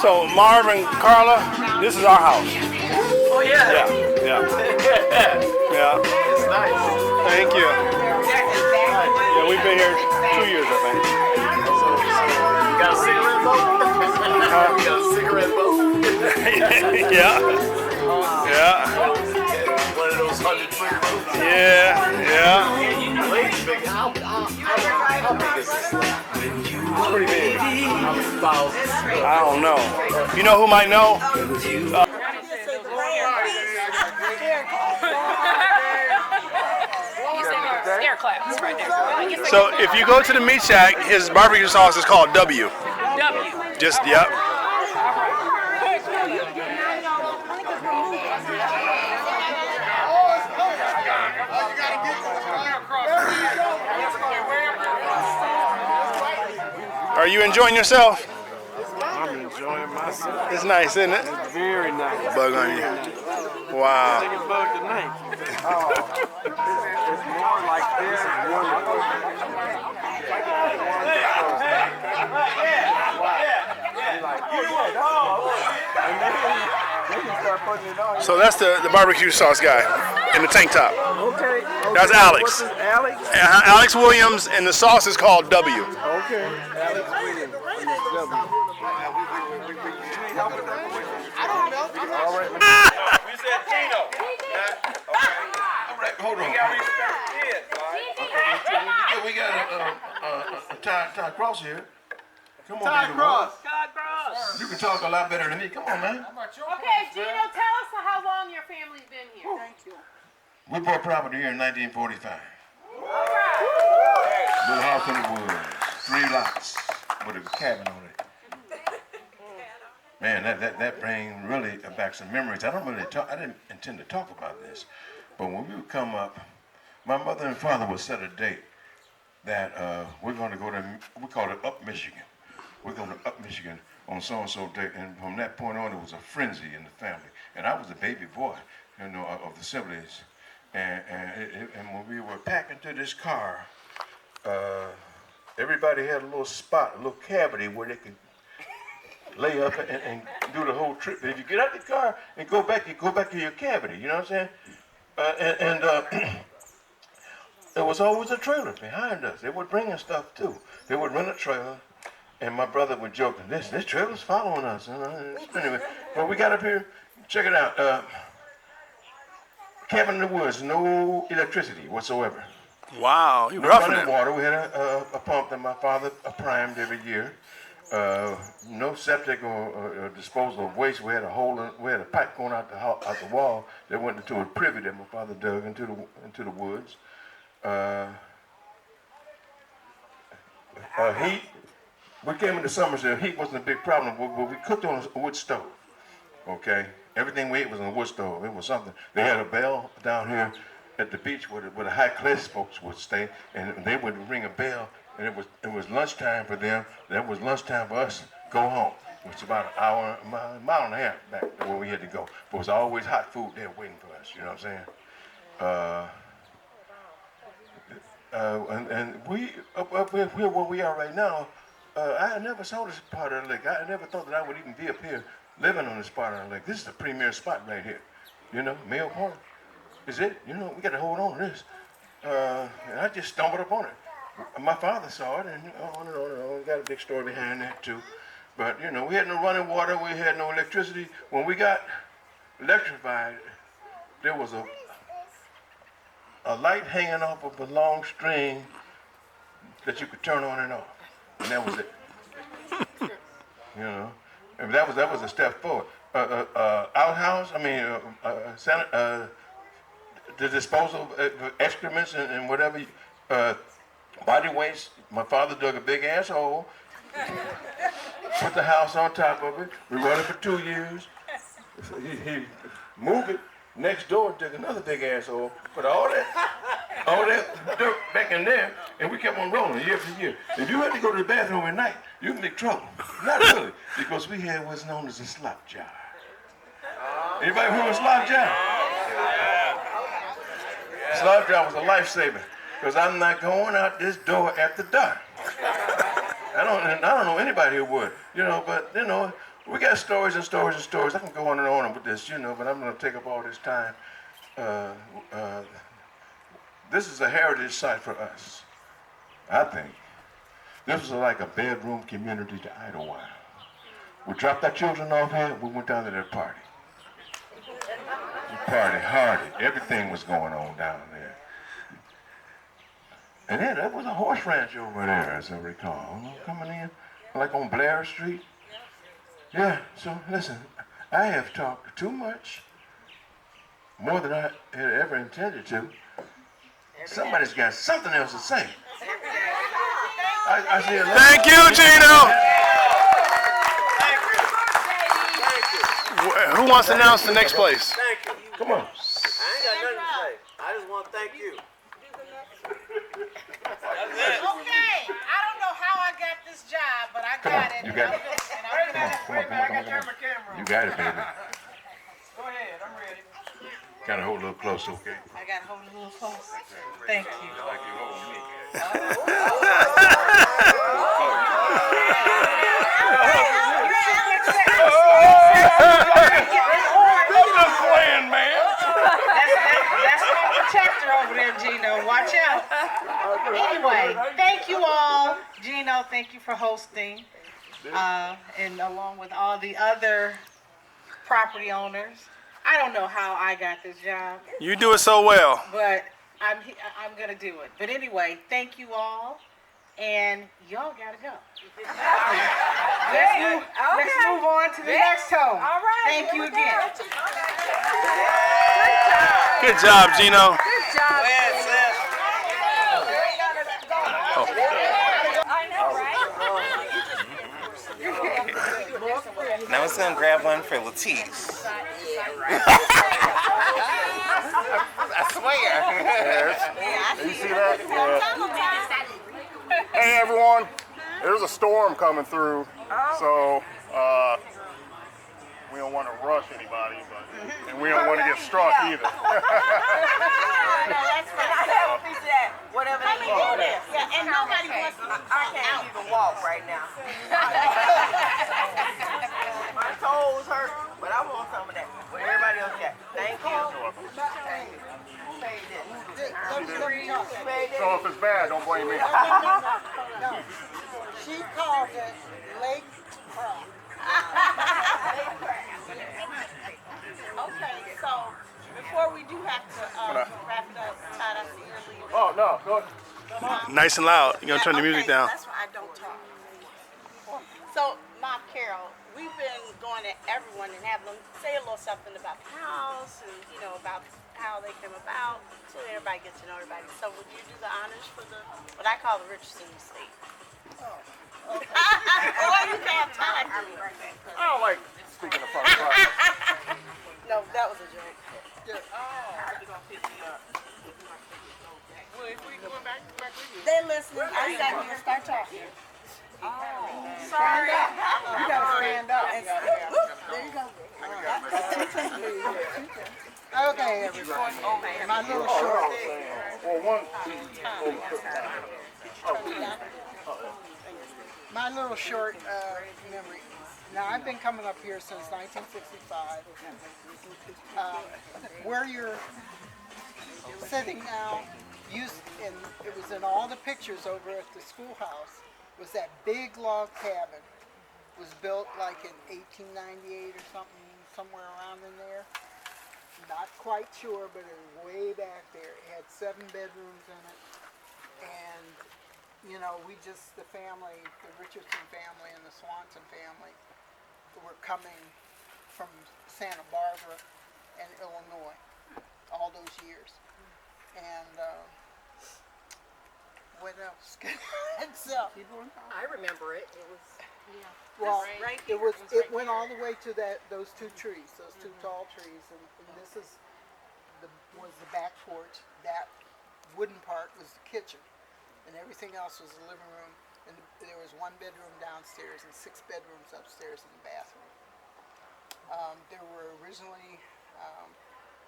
So Marvin, Carla, this is our house. Oh yeah. Yeah, yeah, yeah. It's nice. Thank you. Yeah, we've been here 2 years, I think. So, you got a cigarette boat? You got a cigarette boat? Yeah, yeah, One of those 100-foot boats. yeah, yeah. Way big. How big is this thing? It's pretty big. How many thousands? I don't know. You know who might know? Scare claps right there. So if you go to the meat shack, his barbecue sauce is called W. W. Just, yep. Are you enjoying yourself? I'm enjoying myself. It's nice, isn't it? It's very nice. Bug on you. Wow. Take a bug tonight. Oh, it's more like this is wonderful. So that's the barbecue sauce guy in the tank top. Okay. That's Alex. What's this, Alex? Alex Williams, and the sauce is called W. Okay. Alex Williams. All right. We said Tino. All right, hold on. We got a Todd Cross here. Come on, Todd Cross. You can talk a lot better than me. Come on, man. Okay, Gino, tell us how long your family's been here. Thank you. We bought property here in 1945. Little house in the woods, 3 lots with a cabin on it. Man, that brings really back some memories. I didn't intend to talk about this, but when we would come up, my mother and father would set a date that we're going to go to, we called it Up Michigan. We're going to Up Michigan on so-and-so date, and from that point on, it was a frenzy in the family. And I was a baby boy, you know, of the siblings. And when we were packing to this car, everybody had a little spot, a little cavity where they could lay up and do the whole trip. But if you get out the car and go back, you go back to your cavity, you know what I'm saying? There was always a trailer behind us. They would bring us stuff too. They would rent a trailer, and my brother would joke, this trailer's following us. Anyway, when we got up here, check it out. Cabin in the woods, no electricity whatsoever. Wow, you No roughing running it. water. We had a pump that my father primed every year. No septic or disposal of waste. We had a pipe going out the wall that went into a privy that my father dug into the woods. Heat. We came into summers, the heat wasn't a big problem, but we cooked on a wood stove. Okay, everything we ate was on a wood stove. It was something. They had a bell down here at the beach where the high class folks would stay, and they would ring a bell, and it was lunchtime for them. That was lunchtime for us. Go home. It was about an hour, a mile and a half back to where we had to go. But it was always hot food there waiting for us. You know what I'm saying? And we up here where we are right now. I never saw this part of the lake. I never thought that I would even be up here living on this part of the lake. This is the premier spot right here. You know, Mayo Point is it. You know, we got to hold on to this. And I just stumbled up on it. My father saw it, and on and on and on. We got a big story behind that too. But you know, we had no running water. We had no electricity. When we got electrified, there was a light hanging off of a long string that you could turn on and off. And that was it. You know, and that was a step forward. Outhouse, the disposal of excrements and whatever, body waste. My father dug a big ass hole, put the house on top of it. We run it for 2 years. He moved it next door, dug another big ass hole, put all that dirt back in there, and we kept on rolling year after year. If you had to go to the bathroom at night, you can make trouble. Not really, because we had what's known as a slop jar. Anybody heard of a slop jar? Slop jar was a lifesaver, because I'm not going out this door after dark. I don't know anybody who would, you know, but, you know, we got stories and stories and stories. I can go on and on with this, you know, but I'm going to take up all this time. This is a heritage site for us, I think. This was like a bedroom community to Idlewild. We dropped our children off here, we went down to their party. We party hardy. Everything was going on down there. And then there was a horse ranch over there, as I recall. Coming in, like on Blair Street. Yeah, so listen, I have talked too much, more than I had ever intended to. Somebody's got something else to say. I see a lot. Thank you, Gino. Who wants to announce the next place? Thank you. Come on. I ain't got nothing to say. I just want to thank you. Okay, I don't know how I got this job, but I Come on, got it. you got it. Come You got it, baby. Go ahead, I'm ready. Gotta hold a little close, okay? I got to hold it a little close. Thank you. Like you hold me. That's my protector over there, Gino. Watch out. Anyway, thank you all. Gino, thank you for hosting. And along with all the other property owners. I don't know how I got this job, You do it so well. but I'm going to do it. But anyway, thank you all. And y'all got to go. Let's move on to the next home. All right. Thank you again. Good job, Gino. Good job. I know, right? Now it's gonna grab one for Latisse. I swear. You see that? Yeah. Hey everyone, there's a storm coming through, so we don't want to rush anybody, and we don't want to get struck either. Whatever they do. Yeah, and nobody wants to. I can't even walk right now. My toes hurt, but I want some of that. But everybody else got. Thank you. Thank you. Who made this? So if it's bad, don't blame me. No. She called it Lake Crab. Okay, so before we do have to wrap it up, Todd, I see you're leaving. Oh no, go ahead. Nice and loud. You're gonna turn the music Okay, down. That's why I don't talk. So, Mom Carol, we've been going to everyone and having them say a little something about the house and, you know, about how they came about, so everybody gets to know everybody. So, would you do the honors for the, what I call the Richardson estate? Oh. Okay. Or you can have time to me. I don't like speaking in front of crowds. No, that was a joke. They listening. I sat here and start talking. Sorry. You gotta stand up. Look, there you go. Okay, everybody. My little short. My little short memory. Now, I've been coming up here since 1965. Where you're sitting now, and it was in all the pictures over at the schoolhouse, was that big log cabin. Was built like in 1898 or something, somewhere around in there. Not quite sure, but it was way back there. It had 7 bedrooms in it. And, you know, we just, the family, the Richardson family and the Swanson family, were coming from Santa Barbara and Illinois all those years. And what else? So, I remember it. It was. well, Right it here. was. It was It went all the way to those 2 trees, those 2 tall trees, and this is was the back porch. That wooden part was the kitchen, and everything else was the living room. And there was 1 bedroom downstairs and 6 bedrooms upstairs in the bathroom. There were originally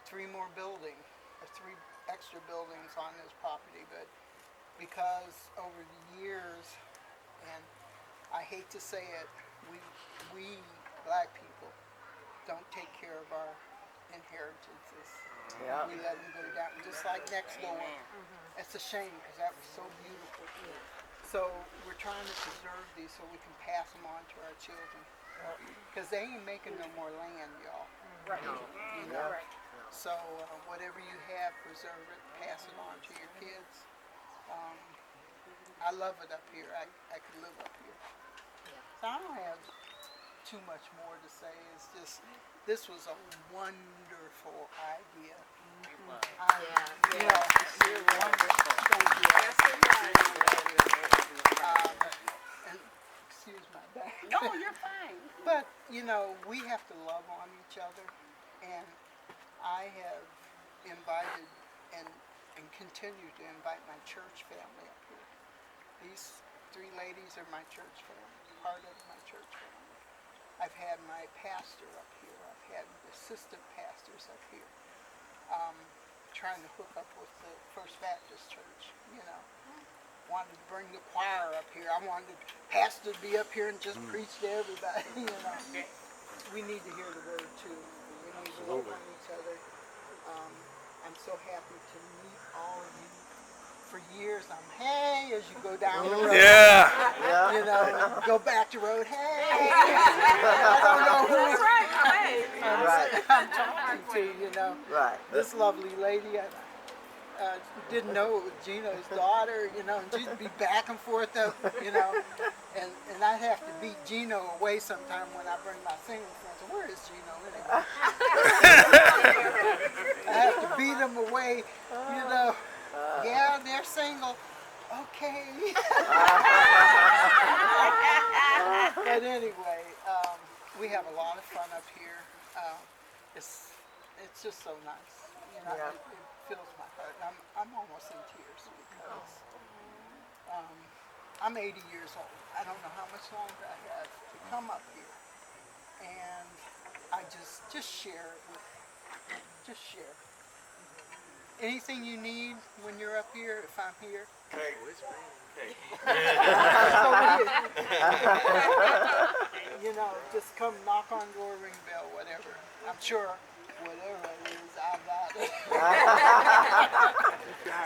3 more buildings, or 3 extra buildings on this property, but because over the years, and I hate to say it, we black people don't take care of our inheritances. Yeah. We let them go down, just like next door. It's a shame because that was so beautiful. So we're trying to preserve these so we can pass them on to our children. Because they ain't making no more land, y'all. Right. You know? So whatever you have, preserve it, pass it on to your kids. I love it up here. I could live up here. So I don't have too much more to say. It's just, this was a wonderful idea. You know, you're wonderful. Thank you. And excuse my back. No, you're fine. But, you know, we have to love on each other. And I have invited and continue to invite my church family up here. These 3 ladies are my church family, part of my church family. I've had my pastor up here. I've had assistant pastors up here. Trying to hook up with the First Baptist Church, you know. Wanted to bring the choir up here. I wanted the pastor to be up here and just preach to everybody, you know. We need to hear the word too. We need to love on each other. I'm so happy to meet all of you. For years, hey, as you go down the road. Yeah. You know, go back to road, hey. I don't know who I'm talking to, you know. Right. This lovely lady, I didn't know it was Gino's daughter, you know, and she'd be back and forth, you know. And I'd have to beat Gino away sometime when I bring my single friends. Where is Gino anyway? I have to beat him away, you know. Yeah, they're single. Okay. But anyway, we have a lot of fun up here. It's just so nice. You know, it fills my heart. I'm almost in tears because I'm 80 years old. I don't know how much longer I have to come up here, and I just share it with, just share. Anything you need when you're up here, if I'm here. You know, just come knock on door, ring bell, whatever. I'm sure whatever it is, I got it.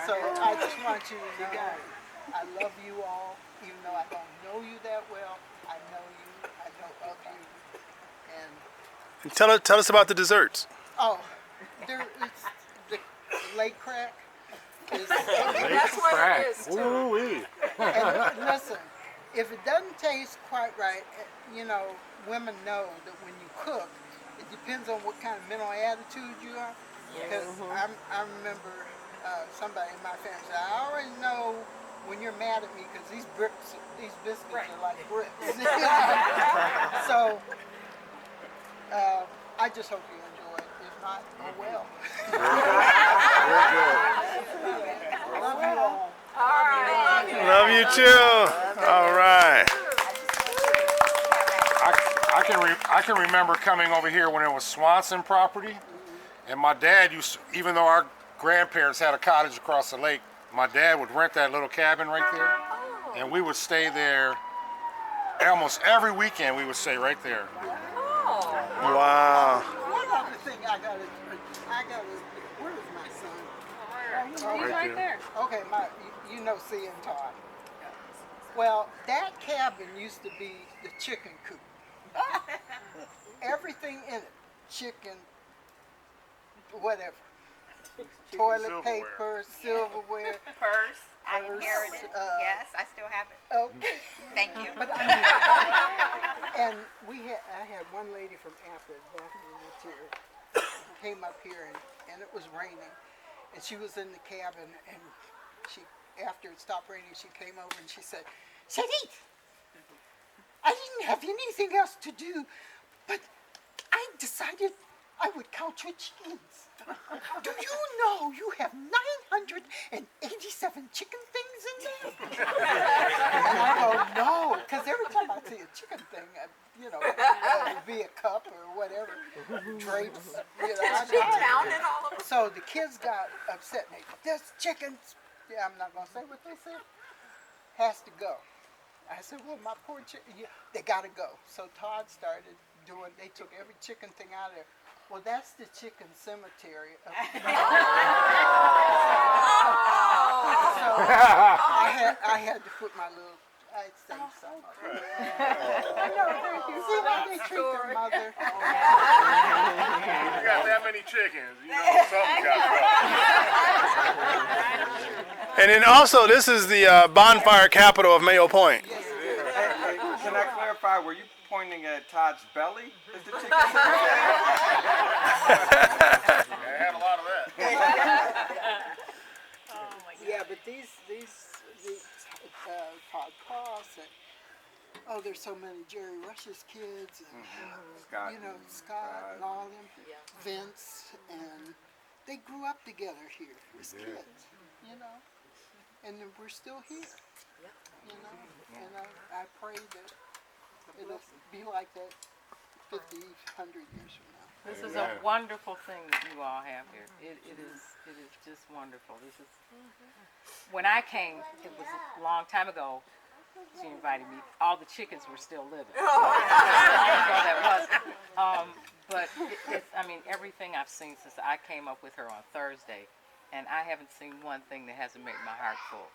So I just want you to know I love you all, even though I don't know you that well. I know you, I know of you. And Tell us about the desserts. oh, it's the Lake Crack. That's what it is too. Ooh-wee. And listen, if it doesn't taste quite right, you know, women know that when you cook, it depends on what kind of mental attitude you are. Because I remember somebody in my family said, I already know when you're mad at me because these biscuits are like bricks. So I just hope you enjoy it. If not, oh well. Love you all. All right. Love you too. All right. I can remember coming over here when it was Swanson property, and my dad used to, even though our grandparents had a cottage across the lake, my dad would rent that little cabin right there, and we would stay there almost every weekend. We would stay right there. Wow. One other thing I gotta, where is my son? He's right there. Okay, you know C and Todd. Well, that cabin used to be the chicken coop. Everything in it, chicken, whatever. Toilet paper, silverware. Purse, I Purse, inherited. Yes, I still have it. Okay. Thank you. But I mean, and I had one lady from Apple back in the interior came up here and it was raining, and she was in the cabin, and she, after it stopped raining, she came over and she said, "Sadie, I didn't have anything else to do, but I decided I would count your chickens. Do you know you have 987 chicken things in there?" And I go, no, because every time I see a chicken thing, you know, it would be a cup or whatever, drapes, you know. She counted all of them. So the kids got upset. And this chicken, yeah, I'm not going to say what they said, has to go. I said, well, my poor chicken, they got to go. So Todd started doing, they took every chicken thing out of there. Well, that's the chicken cemetery. So I had to put my little, I'd say something. I know, thank you. See how they treat their mother. You got that many chickens, you know something got wrong. And then also, this is the bonfire capital of Mayo Point. Hey, can I clarify? Were you pointing at Todd's belly? Is the chicken? I had a lot of that. Yeah, but these Todd Cross and there's so many Jerry Rush's kids and Scott, Scott and all them, Vince, and they grew up together here as kids, and then we're still here, and I pray that it'll be like that 50, 100 years from now. This is a wonderful thing that you all have here. It is just wonderful. This is when I came. It was a long time ago. She invited me. All the chickens were still living. How long ago that was. But I mean, everything I've seen since I came up with her on Thursday, and I haven't seen one thing that hasn't made my heart full.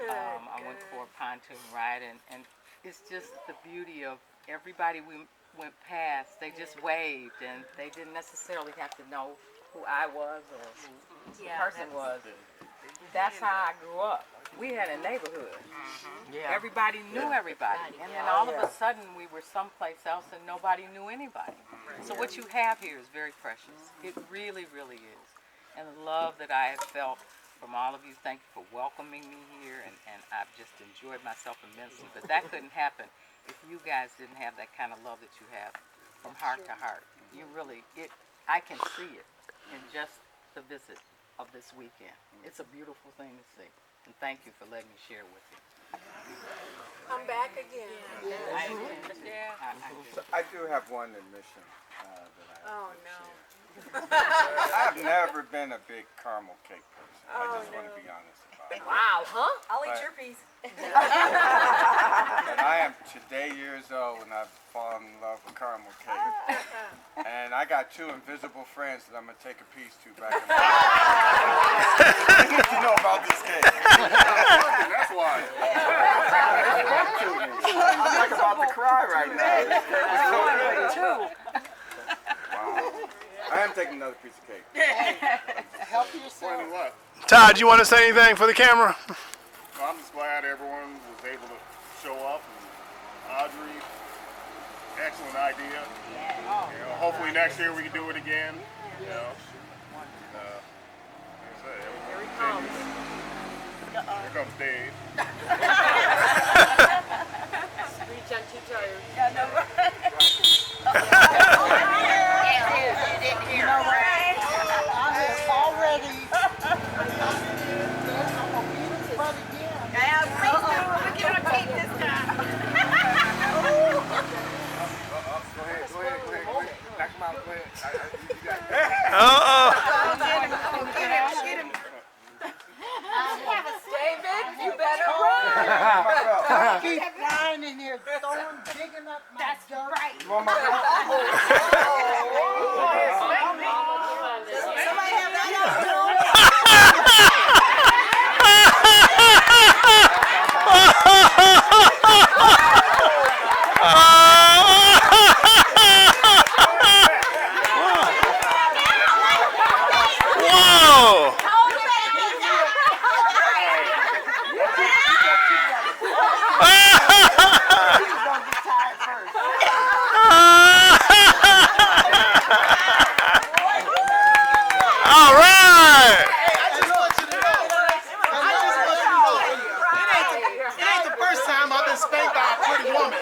I went for a pontoon ride, and it's just the beauty of everybody we went past. They just waved, and they didn't necessarily have to know who I was or who the person was. That's how I grew up. We had a neighborhood. Everybody knew everybody. And then all of a sudden we were someplace else and nobody knew anybody. So what you have here is very precious. It really, really is. And the love that I have felt from all of you, thank you for welcoming me here, and I've just enjoyed myself immensely. But that couldn't happen if you guys didn't have that kind of love that you have from heart to heart. You really, I can see it in just the visit of this weekend. It's a beautiful thing to see. And thank you for letting me share with you. I'm back again. I do have one admission that I Oh no. I've never been a big caramel cake person. I just want to be honest about it. Wow, huh? I'll eat your piece. But I am today years old when I've fallen in love with caramel cake. And I got two invisible friends that I'm going to take a piece to back in my life. You know about this cake. That's why. I'm like about to cry right now. Wow. I am taking another piece of cake. Help yourself. What? Todd, you want to say anything for the camera? Well, I'm just glad everyone was able to show up. And Audrey, excellent idea. Hopefully next year we can do it again. Like I say, Here he comes. here comes Dave. Reach on two tires. David, you better run. Keep flying in here, throwing, digging up my dirt. Somebody have that Whoa! All right! It ain't the first time I've been spanked by a pretty woman.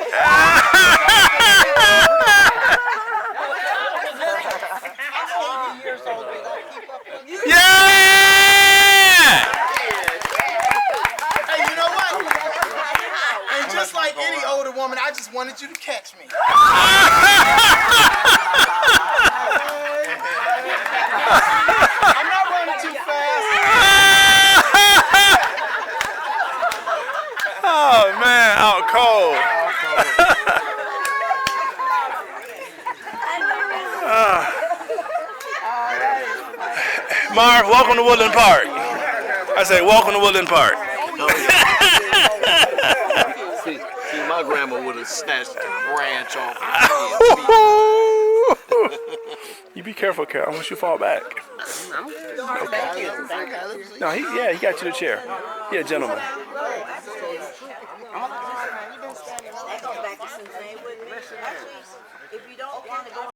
I'm 80 years old, but I keep up with you. Yeah! Hey, you know what? And just like any older woman, I just wanted you to catch me. I'm not running too fast. Oh man, out cold. Marv, welcome to Woodland Park. I say, welcome to Woodland Park. See, my grandma would have snatched the branch off. You be careful, Carol. Once you fall back. Thank you. No, he got you the chair. Yeah, gentleman.